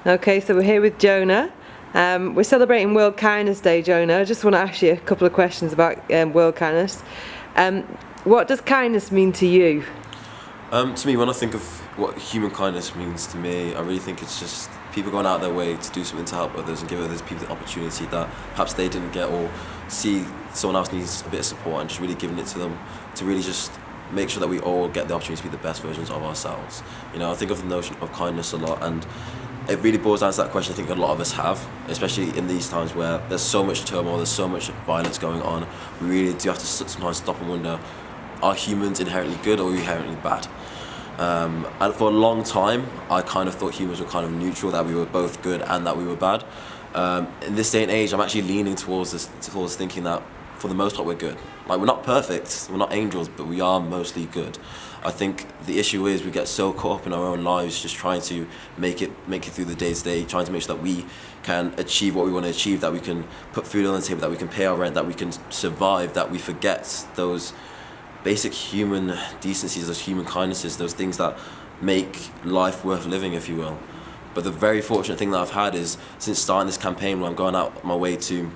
Okay, so we're here with Jonah. We're celebrating World Kindness Day, Jonah. I just want to ask you a couple of questions about World Kindness. What does kindness mean to you? To me, when I think of what human kindness means to me, I really think it's just people going out their way to do something to help others and give others people the opportunity that perhaps they didn't get, or see someone else needs a bit of support and just really giving it to them to really just make sure that we all get the opportunity to be the best versions of ourselves. You know, I think of the notion of kindness a lot, and it really boils down to that question I think a lot of us have, especially in these times where there's so much turmoil, there's so much violence going on. We really do have to sometimes stop and wonder, are humans inherently good or inherently bad? And for a long time, I kind of thought humans were kind of neutral, that we were both good and that we were bad. In this day and age, I'm actually leaning towards thinking that for the most part we're good. Like, we're not perfect, we're not angels, but we are mostly good. I think the issue is we get so caught up in our own lives, just trying to make it through the day to day, trying to make sure that we can achieve what we want to achieve, that we can put food on the table, that we can pay our rent, that we can survive, that we forget those basic human decencies, those human kindnesses, those things that make life worth living, if you will. But the very fortunate thing that I've had is, since starting this campaign, where I'm going out my way to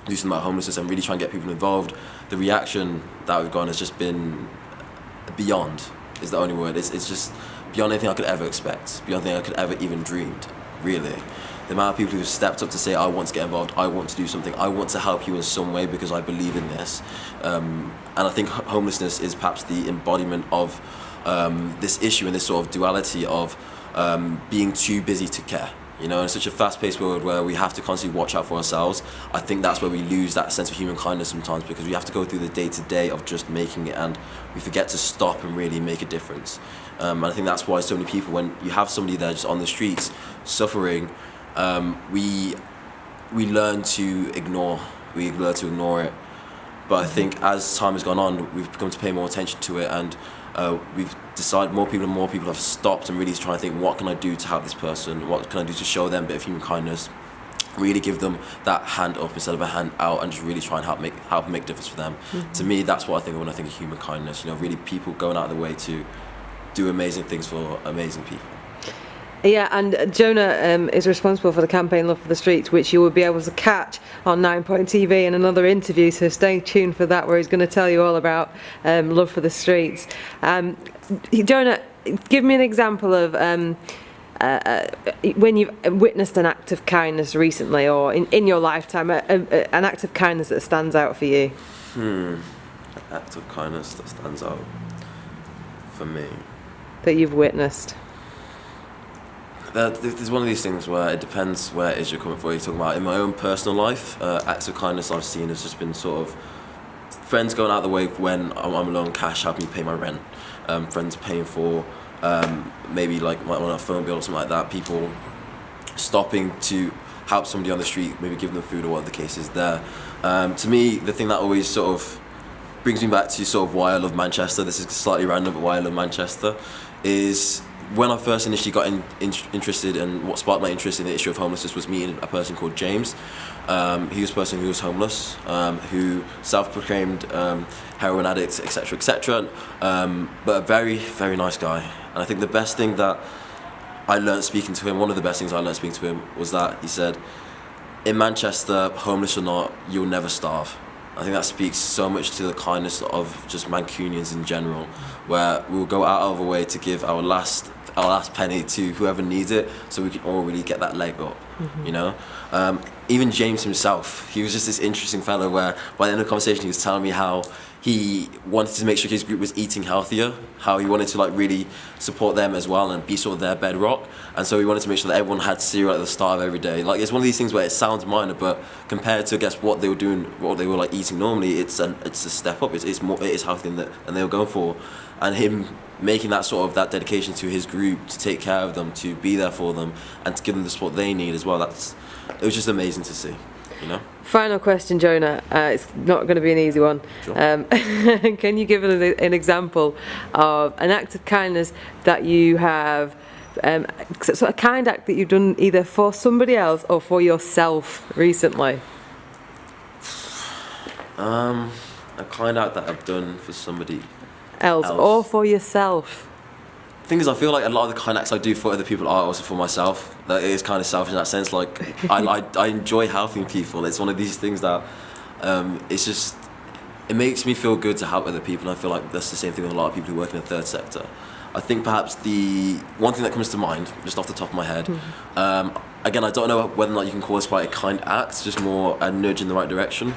do something about homelessness and really try and get people involved, the reaction that we've gotten has just been beyond, is the only word. It's just beyond anything I could ever expect, beyond anything I could ever even dreamed, really. The amount of people who've stepped up to say, I want to get involved, I want to do something, I want to help you in some way because I believe in this. And I think homelessness is perhaps the embodiment of this issue and this sort of duality of being too busy to care. You know, in such a fast-paced world where we have to constantly watch out for ourselves, I think that's where we lose that sense of human kindness sometimes, because we have to go through the day-to-day of just making it, and we forget to stop and really make a difference. And I think that's why so many people, when you have somebody there just on the streets suffering, we learn to ignore it. But I think as time has gone on, we've come to pay more attention to it, and we've decided more people have stopped and really trying to think, what can I do to help this person? What can I do to show them a bit of human kindness? Really give them that hand up instead of a hand out, and just really try and help make a difference for them. Mm-hmm. To me, that's what I think of when I think of human kindness. You know, really people going out of their way to do amazing things for amazing people. Yeah, and Jonah is responsible for the campaign Love for the Streets, which you will be able to catch on 9 Point TV in another interview, so stay tuned for that, where he's going to tell you all about Love for the Streets. Jonah, give me an example of when you've witnessed an act of kindness recently, or in your lifetime, an act of kindness that stands out for you. An act of kindness that stands out for me. That you've witnessed. There's one of these things where it depends where it is you're coming from. You're talking about in my own personal life, acts of kindness I've seen has just been sort of friends going out of the way when I'm low on cash, helping me pay my rent. Friends paying for maybe like my phone bill or something like that. People stopping to help somebody on the street, maybe give them food or whatever the case is there. To me, the thing that always sort of brings me back to sort of why I love Manchester, this is slightly random, but why I love Manchester, is when I first initially got interested, and what sparked my interest in the issue of homelessness was meeting a person called James. He was a person who was homeless, who self-proclaimed heroin addict, etc., etc., but a very, very nice guy. And I think the best thing that I learned speaking to him, one of the best things I learned speaking to him, was that he said, in Manchester, homeless or not, you'll never starve. I think that speaks so much to the kindness of just Mancunians in general, where we'll go out of our way to give our last penny to whoever needs it, so we can all really get that leg up. Mm-hmm. You know, even James himself, he was just this interesting fellow where by the end of the conversation he was telling me how he wanted to make sure his group was eating healthier, how he wanted to like really support them as well and be sort of their bedrock, and so he wanted to make sure that everyone had cereal at the start of every day. Like, it's one of these things where it sounds minor, but compared to, I guess, what they were doing, what they were like eating normally, it's a step up. It's more, it is healthier than they were going for, and him making that sort of that dedication to his group to take care of them, to be there for them, and to give them the support they need as well. It was just amazing to see, you know. Final question, Jonah. It's not going to be an easy one. Sure. Can you give an example of an act of kindness that you have, so a kind act that you've done either for somebody else or for yourself recently? A kind act that I've done for somebody else or for yourself. thing is, I feel like a lot of the kind acts I do for other people are also for myself. That it is kind of selfish in that sense. Like, I enjoy helping people. It's one of these things that it's just, it makes me feel good to help other people, and I feel like that's the same thing with a lot of people who work in the third sector. I think perhaps the one thing that comes to mind, just off the top of my head, again, I don't know whether or not you can call this quite a kind act, it's just more a nudge in the right direction.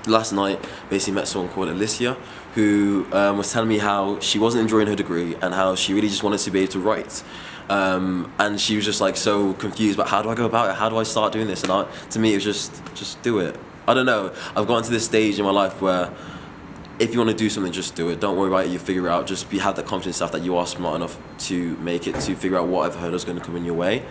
Last night, basically met someone called Alicia, who was telling me how she wasn't enjoying her degree and how she really just wanted to be able to write. And she was just like so confused about, how do I go about it? How do I start doing this? And to me, it was just do it. I don't know. I've gotten to this stage in my life where if you want to do something, just do it. Don't worry about it. You figure it out. Just have that confidence stuff that you are smart enough to make it, to figure out whatever hurdle's going to come in your way.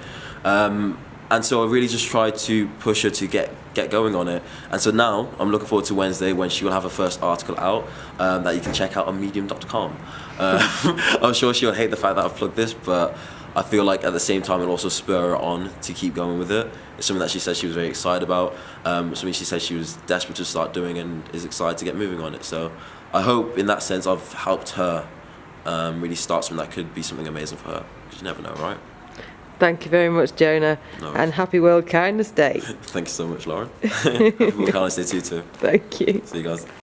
And so I really just tried to push her to get going on it. And so now I'm looking forward to Wednesday when she will have her first article out that you can check out on medium.com. I'm sure she'll hate the fact that I've plugged this, but I feel like at the same time it'll also spur her on to keep going with it. It's something that she said she was very excited about, something she said she was desperate to start doing and is excited to get moving on it. So I hope in that sense I've helped her really start something that could be something amazing for her. Because you never know, right? Thank you very much, Jonah, and happy World Kindness Day. Thank you so much, Lauren. Happy World Kindness Day to you too. Thank you. See you guys.